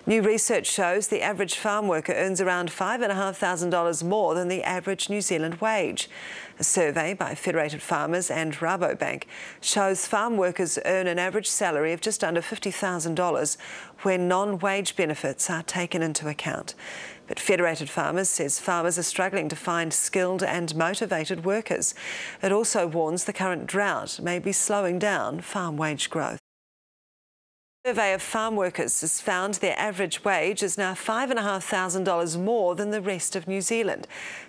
New research shows the average farm worker earns around $5,500 more than the average New Zealand wage. A survey by Federated Farmers and Rabobank shows farm workers earn an average salary of just under $50,000 when non-wage benefits are taken into account. But Federated Farmers says farmers are struggling to find skilled and motivated workers. It also warns the current drought may be slowing down farm wage growth. A survey of farm workers has found their average wage is now $5,500 more than the rest of New Zealand.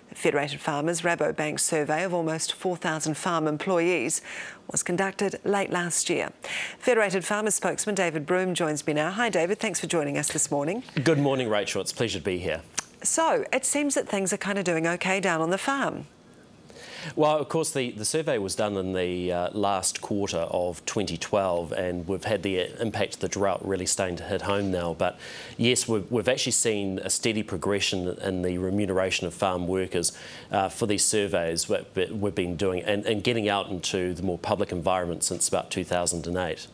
The Federated Farmers Rabobank survey of almost 4,000 farm employees was conducted late last year. Federated Farmers spokesman David Broome joins me now. Hi David, thanks for joining us this morning. Good morning Rachel, it's a pleasure to be here. So, it seems that things are kind of doing okay down on the farm. Well, of course, the survey was done in the last quarter of 2012, and we've had the impact of the drought really starting to hit home now. But yes, we've actually seen a steady progression in the remuneration of farm workers for these surveys we've been doing and getting out into the more public environment since about 2008.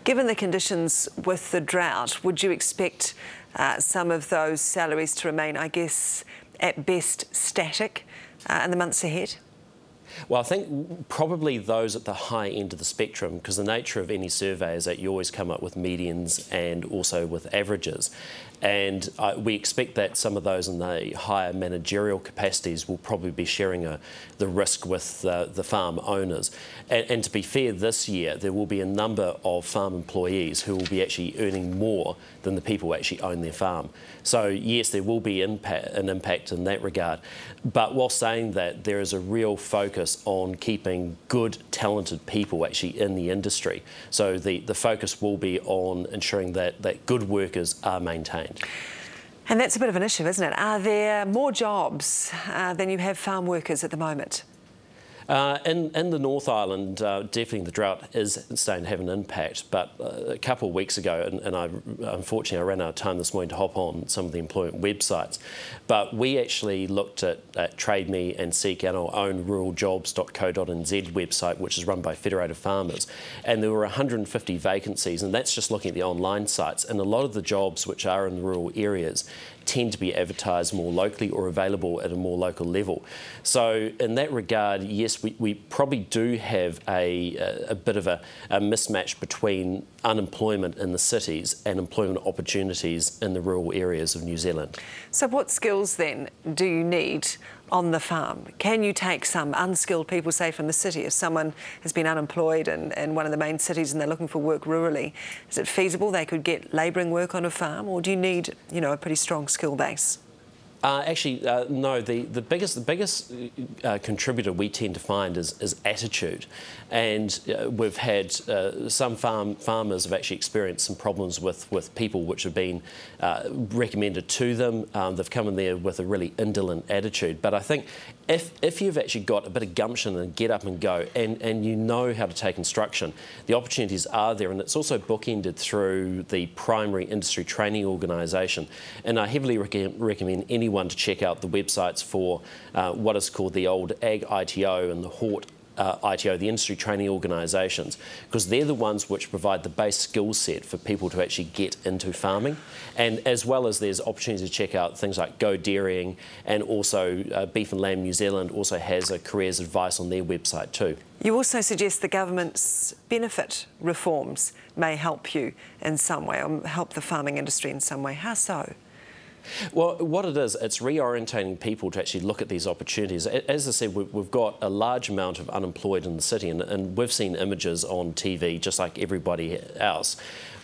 Given the conditions with the drought, would you expect some of those salaries to remain, I guess, at best static in the months ahead? Well, I think probably those at the high end of the spectrum, because the nature of any survey is that you always come up with medians and also with averages. And we expect that some of those in the higher managerial capacities will probably be sharing the risk with the farm owners. And to be fair, this year there will be a number of farm employees who will be actually earning more than the people who actually own their farm. So yes, there will be an impact in that regard. But while saying that, there is a real focus on keeping good, talented people actually in the industry. So the focus will be on ensuring that good workers are maintained. And that's a bit of an issue, isn't it? Are there more jobs than you have farm workers at the moment? In the North Island, definitely the drought is starting to have an impact, but a couple of weeks ago, and unfortunately I ran out of time this morning to hop on some of the employment websites, but we actually looked at TradeMe and Seek and our own ruraljobs.co.nz website, which is run by Federated Farmers, and there were 150 vacancies, and that's just looking at the online sites, and a lot of the jobs which are in the rural areas tend to be advertised more locally or available at a more local level. So in that regard, yes, we probably do have a bit of a mismatch between unemployment in the cities and employment opportunities in the rural areas of New Zealand. So what skills then do you need on the farm? Can you take some unskilled people, say from the city, if someone has been unemployed in one of the main cities and they're looking for work rurally, is it feasible they could get labouring work on a farm, or do you need, you know, a pretty strong skill base? Actually, no. The biggest contributor we tend to find is attitude, and we've had some farmers have actually experienced some problems with people which have been recommended to them. They've come in there with a really indolent attitude. But I think if you've actually got a bit of gumption and get up and go, and you know how to take instruction, the opportunities are there, and it's also bookended through the primary industry training organisation. And I heavily recommend anyone to check out the websites for what is called the old Ag ITO and the Hort ITO, the industry training organisations, because they're the ones which provide the base skill set for people to actually get into farming. And as well as there's opportunities to check out things like Go Dairying, and also Beef and Lamb New Zealand also has a careers advice on their website too. You also suggest the government's benefit reforms may help you in some way, or help the farming industry in some way. How so? Well, what it is, it's reorientating people to actually look at these opportunities. As I said, we've got a large amount of unemployed in the city, and we've seen images on TV, just like everybody else,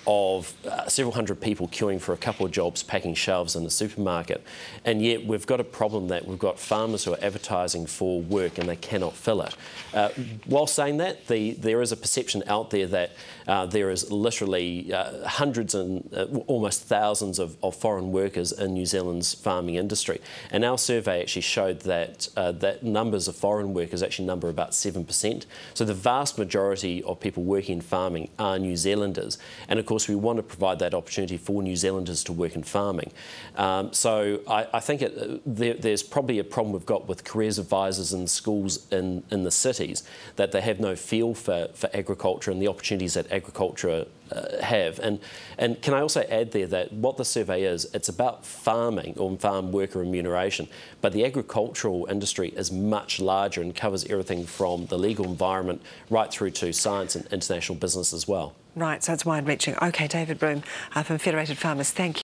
of several hundred people queuing for a couple of jobs packing shelves in the supermarket. And yet we've got a problem that we've got farmers who are advertising for work and they cannot fill it. While saying that, there is a perception out there that there is literally hundreds and almost thousands of foreign workers in New Zealand's farming industry. And our survey actually showed that that numbers of foreign workers actually number about 7%. So the vast majority of people working in farming are New Zealanders. And of course, we want to provide that opportunity for New Zealanders to work in farming. So I think there's probably a problem we've got with careers advisors in schools in the cities, that they have no feel for agriculture and the opportunities that agriculture have. And can I also add there that what the survey is, it's about farming or farm worker remuneration, but the agricultural industry is much larger and covers everything from the legal environment right through to science and international business as well. Right, so it's wide-reaching. OK, David Broome from Federated Farmers, thank you.